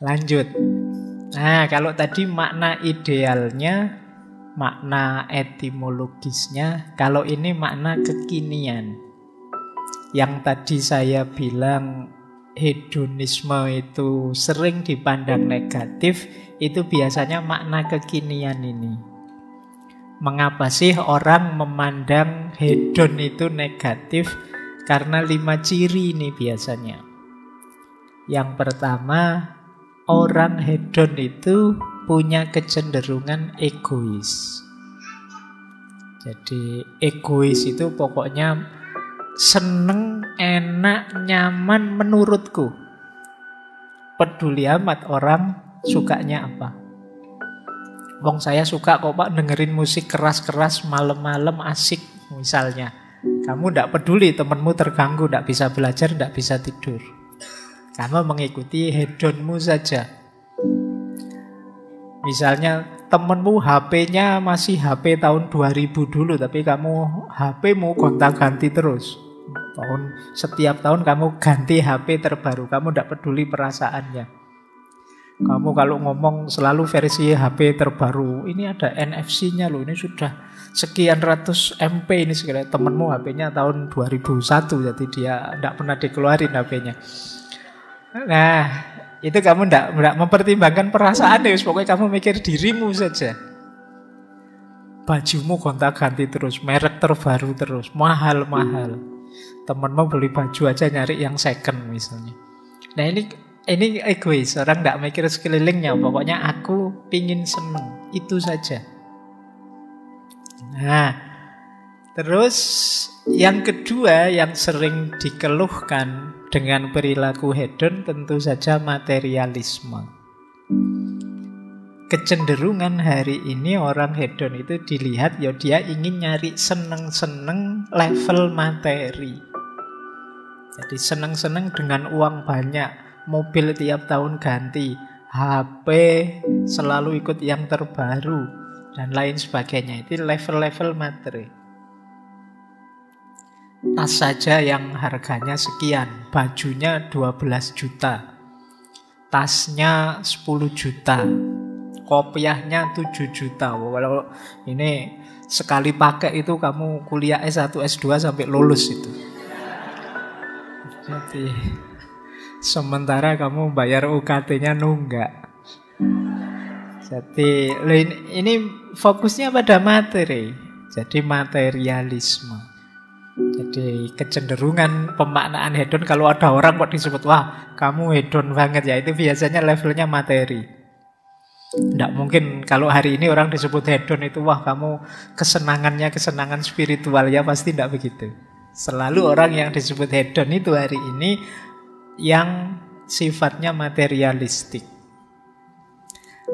Lanjut. Nah, kalau tadi makna idealnya, makna etimologisnya, kalau ini makna kekinian. Yang tadi saya bilang hedonisme itu sering dipandang negatif, itu biasanya makna kekinian ini. Mengapa sih orang memandang hedon itu negatif? Karena 5 ciri ini biasanya. Yang pertama, orang hedon itu punya kecenderungan egois. Jadi egois itu pokoknya seneng, enak, nyaman menurutku. Peduli amat orang sukanya apa. Wong saya suka kok Pak dengerin musik keras-keras malam-malam asik misalnya. Kamu tidak peduli temanmu terganggu, tidak bisa belajar, tidak bisa tidur. Kamu mengikuti hedonmu saja. Misalnya temenmu HP-nya masih HP tahun 2000 dulu, tapi kamu HP-mu gonta-ganti terus. Setiap tahun kamu ganti HP terbaru, kamu tidak peduli perasaannya. Kamu kalau ngomong selalu versi HP terbaru, ini ada NFC-nya loh, ini sudah sekian ratus MP ini sekali. Temenmu HP-nya tahun 2001, jadi dia tidak pernah dikeluarin HP-nya. Nah, itu kamu tidak mempertimbangkan perasaan ya, pokoknya kamu mikir dirimu saja. Bajumu gonta-ganti terus, merek terbaru terus, mahal-mahal. Temenmu beli baju aja nyari yang second misalnya. Nah ini egois, orang tidak mikir sekelilingnya. Pokoknya aku pingin seneng, itu saja. Nah, terus yang kedua yang sering dikeluhkan dengan perilaku hedon tentu saja materialisme. Kecenderungan hari ini orang hedon itu dilihat ya dia ingin nyari seneng-seneng level materi. Jadi seneng-seneng dengan uang banyak, mobil tiap tahun ganti, HP selalu ikut yang terbaru, dan lain sebagainya. Itu level-level materi. Tas saja yang harganya sekian, bajunya 12 juta, tasnya 10 juta, kopiahnya 7 juta. Kalau ini sekali pakai itu kamu kuliah S1, S2 sampai lulus itu. Jadi sementara kamu bayar UKT-nya nunggak. Jadi ini fokusnya pada materi. Jadi materialisme. Jadi kecenderungan pemaknaan hedon, kalau ada orang kok disebut wah kamu hedon banget ya, itu biasanya levelnya materi. Tidak mungkin kalau hari ini orang disebut hedon itu wah kamu kesenangannya kesenangan spiritual, ya pasti tidak begitu. Selalu orang yang disebut hedon itu hari ini yang sifatnya materialistik.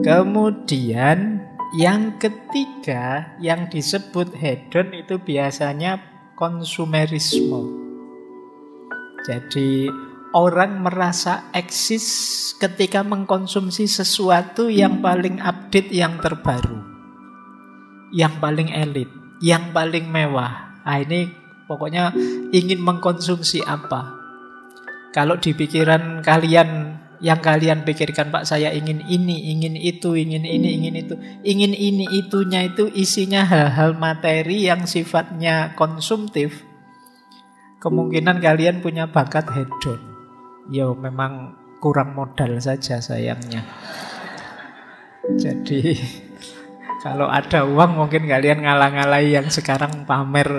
Kemudian yang ketiga yang disebut hedon itu biasanya konsumerisme. Jadi orang merasa eksis ketika mengkonsumsi sesuatu yang paling update, yang terbaru, yang paling elit, yang paling mewah. Nah, ini pokoknya ingin mengkonsumsi apa. Kalau di pikiran kalian, yang kalian pikirkan, Pak saya ingin ini, ingin itu, ingin ini, ingin itu. Ingin ini, itunya itu isinya hal-hal materi yang sifatnya konsumtif. Kemungkinan kalian punya bakat hedon. Ya memang kurang modal saja sayangnya. Jadi kalau ada uang mungkin kalian ngalah-ngalahi yang sekarang pamer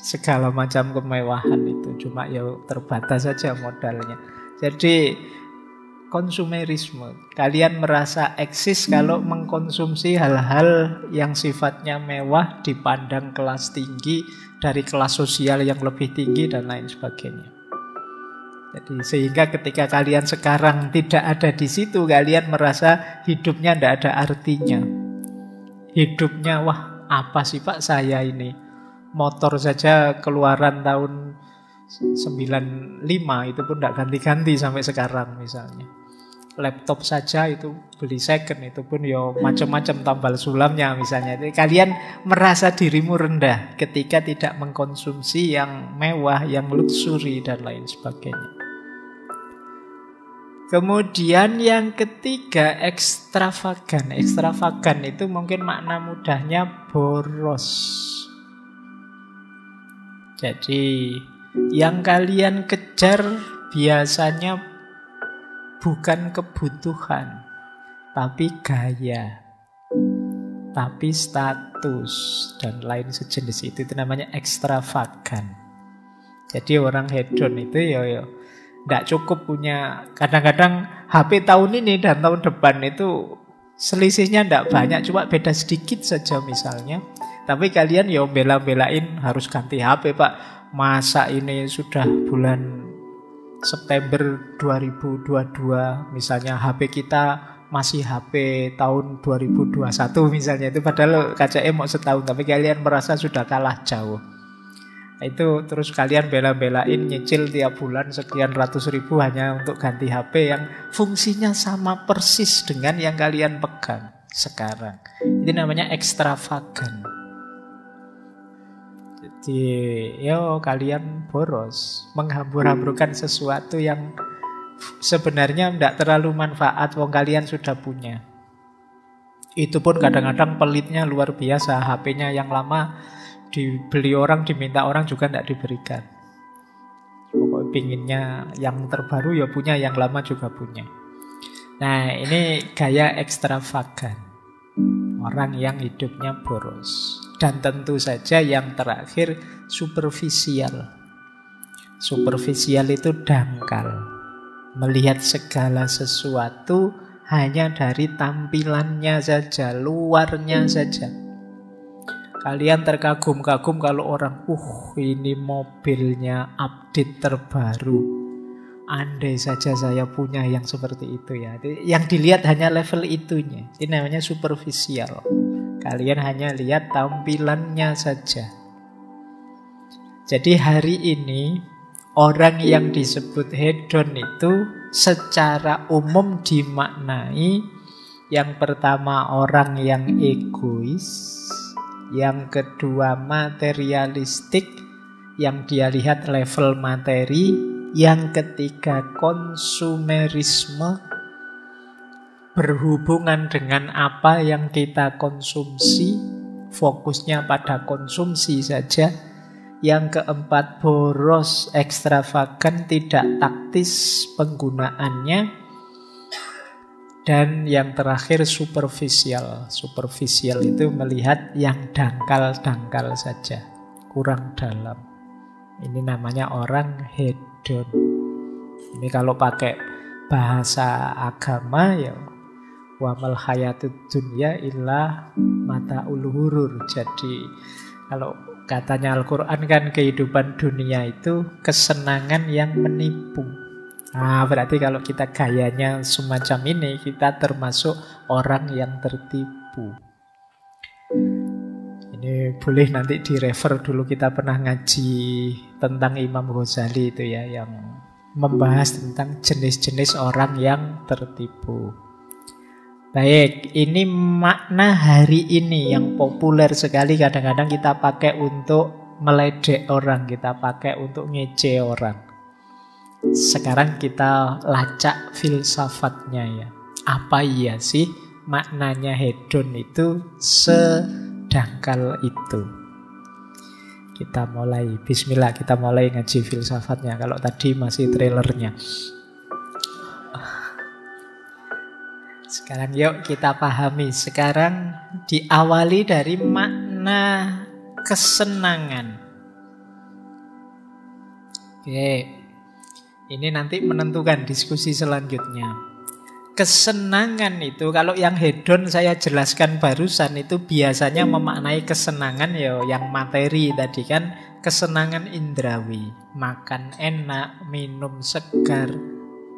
segala macam kemewahan itu. Cuma ya terbatas saja modalnya. Jadi konsumerisme. Kalian merasa eksis kalau mengkonsumsi hal-hal yang sifatnya mewah, dipandang kelas tinggi, dari kelas sosial yang lebih tinggi dan lain sebagainya. Jadi sehingga ketika kalian sekarang tidak ada di situ, kalian merasa hidupnya tidak ada artinya. Hidupnya, wah apa sih Pak saya ini? Motor saja keluaran tahun 95 itu pun tidak ganti-ganti sampai sekarang misalnya. Laptop saja itu beli second, itu pun ya macam-macam tambal sulamnya misalnya. Jadi kalian merasa dirimu rendah ketika tidak mengkonsumsi yang mewah, yang luxury dan lain sebagainya. Kemudian yang ketiga, ekstravagan. Ekstravagan itu mungkin makna mudahnya boros. Jadi yang kalian kejar biasanya bukan kebutuhan, tapi gaya, tapi status dan lain sejenis itu namanya ekstravagan. Jadi orang hedon itu ya tidak cukup punya, kadang-kadang HP tahun ini dan tahun depan itu selisihnya tidak banyak, cuma beda sedikit saja misalnya. Tapi kalian ya bela-belain harus ganti HP Pak. Masa ini sudah bulan September 2022 misalnya HP kita masih HP tahun 2021 misalnya, itu padahal KCM mau setahun tapi kalian merasa sudah kalah jauh. Itu terus kalian bela-belain nyicil tiap bulan sekian ratus ribu hanya untuk ganti HP yang fungsinya sama persis dengan yang kalian pegang sekarang. Ini namanya ekstravagan. Jadi kalian boros, menghambur-hamburkan sesuatu yang sebenarnya tidak terlalu manfaat, wong kalian sudah punya. Itu pun kadang-kadang pelitnya luar biasa. HP-nya yang lama dibeli orang, diminta orang juga tidak diberikan. Pokoknya pinginnya yang terbaru ya punya, yang lama juga punya. Nah ini gaya ekstravagan, orang yang hidupnya boros. Dan tentu saja yang terakhir superficial. Superficial itu dangkal, melihat segala sesuatu hanya dari tampilannya saja, luarnya saja. Kalian terkagum-kagum kalau orang, ini mobilnya update terbaru. Andai saja saya punya yang seperti itu ya. Yang dilihat hanya level itunya. Ini namanya superficial. Kalian hanya lihat tampilannya saja. Jadi hari ini orang yang disebut hedon itu secara umum dimaknai yang pertama orang yang egois, yang kedua materialistik, yang dia lihat level materi, yang ketiga konsumerisme, berhubungan dengan apa yang kita konsumsi, fokusnya pada konsumsi saja, yang keempat boros, ekstravagan, tidak taktis penggunaannya, dan yang terakhir superficial. Superficial itu melihat yang dangkal-dangkal saja, kurang dalam. Ini namanya orang hedon. Ini kalau pakai bahasa agama ya wa mal hayatud dunya illa mataul ghurur. Jadi kalau katanya Al-Quran kan kehidupan dunia itu kesenangan yang menipu. Nah, berarti kalau kita gayanya semacam ini, kita termasuk orang yang tertipu. Ini boleh nanti direfer dulu, kita pernah ngaji tentang Imam Ghazali itu ya, yang membahas tentang jenis-jenis orang yang tertipu. Baik, ini makna hari ini yang populer sekali, kadang-kadang kita pakai untuk meledek orang, kita pakai untuk ngece orang. Sekarang kita lacak filsafatnya ya. Apa iya sih maknanya hedon itu sedangkal itu? Kita mulai, bismillah, kita mulai ngaji filsafatnya. Kalau tadi masih trailernya. Sekarang yuk kita pahami. Sekarang diawali dari makna kesenangan. Oke. Ini nanti menentukan diskusi selanjutnya. Kesenangan itu, kalau yang hedon saya jelaskan barusan, itu biasanya memaknai kesenangan ya yang materi tadi kan, kesenangan indrawi. Makan enak, minum segar,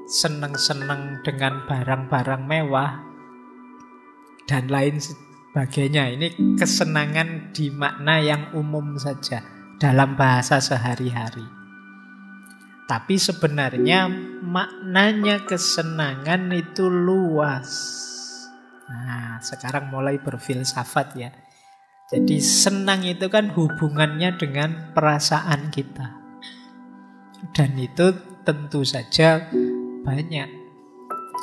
seneng-seneng dengan barang-barang mewah, dan lain sebagainya. Ini kesenangan di makna yang umum saja, dalam bahasa sehari-hari. Tapi sebenarnya maknanya kesenangan itu luas. Nah, sekarang mulai berfilsafat ya. Jadi senang itu kan hubungannya dengan perasaan kita. Dan itu tentu saja banyak.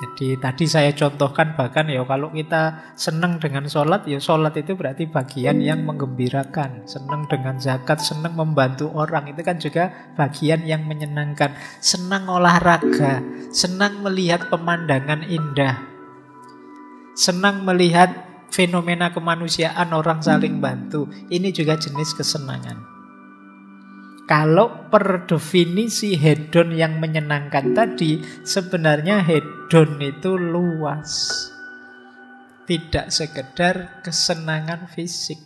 Jadi tadi saya contohkan bahkan ya kalau kita senang dengan sholat, ya sholat itu berarti bagian yang menggembirakan. Senang dengan zakat, senang membantu orang, itu kan juga bagian yang menyenangkan. Senang olahraga, senang melihat pemandangan indah, senang melihat fenomena kemanusiaan orang saling bantu. Ini juga jenis kesenangan. Kalau per definisi hedon yang menyenangkan tadi, sebenarnya hedon itu luas. Tidak sekedar kesenangan fisik.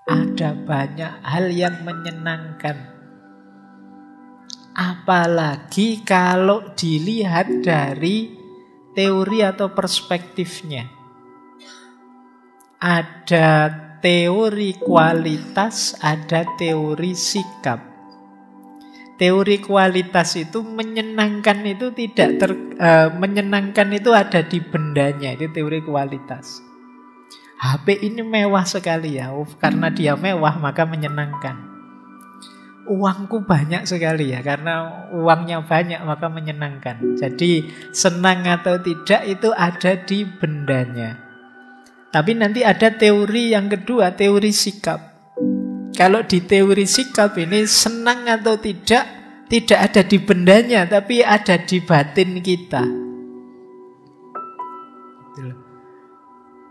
Ada banyak hal yang menyenangkan. Apalagi kalau dilihat dari teori atau perspektifnya. Ada teori kualitas, ada teori sikap. Teori kualitas itu menyenangkan itu menyenangkan itu ada di bendanya, itu teori kualitas. HP ini mewah sekali ya, karena dia mewah maka menyenangkan. Uangku banyak sekali ya, karena uangnya banyak maka menyenangkan. Jadi senang atau tidak itu ada di bendanya. Tapi nanti ada teori yang kedua, teori sikap. Kalau di teori sikap ini senang atau tidak ada di bendanya, tapi ada di batin kita.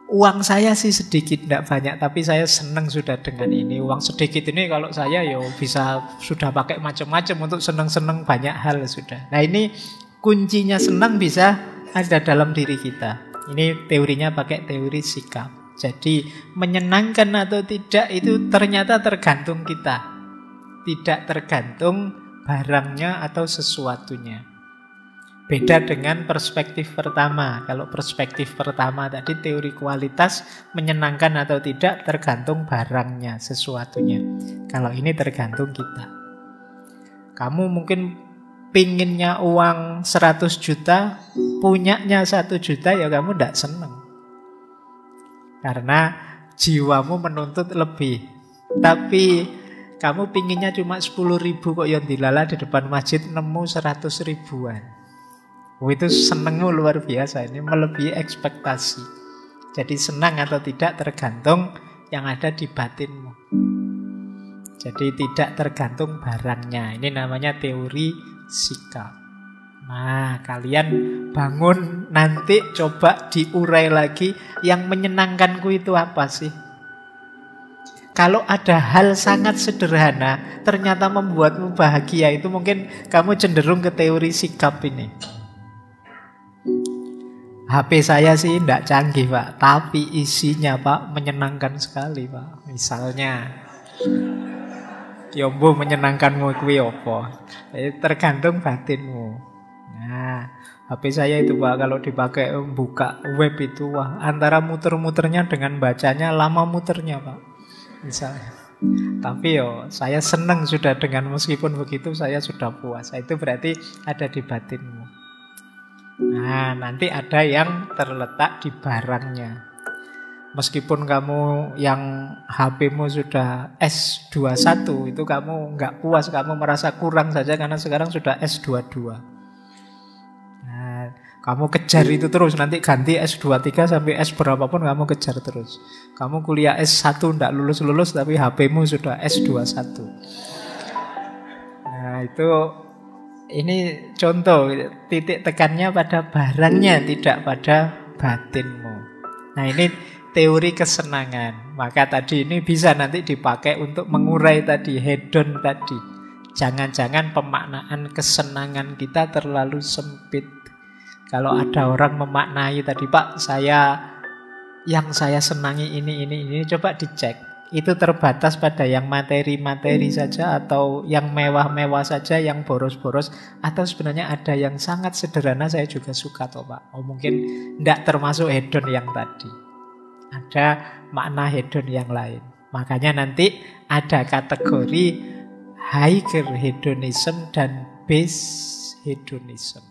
Uang saya sih sedikit, tidak banyak, tapi saya senang sudah dengan ini. Uang sedikit ini kalau saya ya bisa sudah pakai macam-macam untuk senang-senang banyak hal sudah. Nah ini kuncinya senang bisa ada dalam diri kita. Ini teorinya pakai teori sikap. Jadi menyenangkan atau tidak itu ternyata tergantung kita. Tidak tergantung barangnya atau sesuatunya. Beda dengan perspektif pertama. Kalau perspektif pertama tadi teori kualitas, menyenangkan atau tidak tergantung barangnya, sesuatunya. Kalau ini tergantung kita. Kamu mungkin pinginnya uang 100 juta, punyanya 1 juta, ya kamu tidak senang. Karena jiwamu menuntut lebih. Tapi kamu pinginnya cuma 10 ribu kok yang dilala di depan masjid nemu 100 ribuan. Itu senengmu luar biasa. Ini melebihi ekspektasi. Jadi senang atau tidak tergantung yang ada di batinmu. Jadi tidak tergantung barangnya. Ini namanya teori sikap. Nah, kalian bangun nanti coba diurai lagi, yang menyenangkanku itu apa sih? Kalau ada hal sangat sederhana ternyata membuatmu bahagia, itu mungkin kamu cenderung ke teori sikap ini. HP saya sih tidak canggih Pak, tapi isinya Pak menyenangkan sekali Pak. Misalnya Yombo menyenangkanmu kuwi apa? Tergantung batinmu. Nah, HP saya itu Pak, kalau dipakai buka web itu, wah, antara muter-muternya dengan bacanya lama muternya Pak, misalnya. Tapi saya senang sudah dengan meskipun begitu saya sudah puas. Itu berarti ada di batinmu. Nah, nanti ada yang terletak di barangnya. Meskipun kamu yang HP-mu sudah S21, itu kamu nggak puas, kamu merasa kurang saja karena sekarang sudah S22. Kamu kejar itu terus, nanti ganti S23 sampai S berapapun kamu kejar terus. Kamu kuliah S1 tidak lulus-lulus tapi HP-mu sudah S21. Nah ini contoh, titik tekannya pada barangnya, tidak pada batinmu. Nah ini teori kesenangan. Maka tadi ini bisa nanti dipakai untuk mengurai tadi, hedon tadi. Jangan-jangan pemaknaan kesenangan kita terlalu sempit. Kalau ada orang memaknai tadi, Pak, yang saya senangi ini, coba dicek. Itu terbatas pada yang materi-materi saja, atau yang mewah-mewah saja, yang boros-boros, atau sebenarnya ada yang sangat sederhana saya juga suka toh Pak. Mungkin tidak termasuk hedon yang tadi. Ada makna hedon yang lain. Makanya nanti ada kategori higher hedonism dan base hedonism.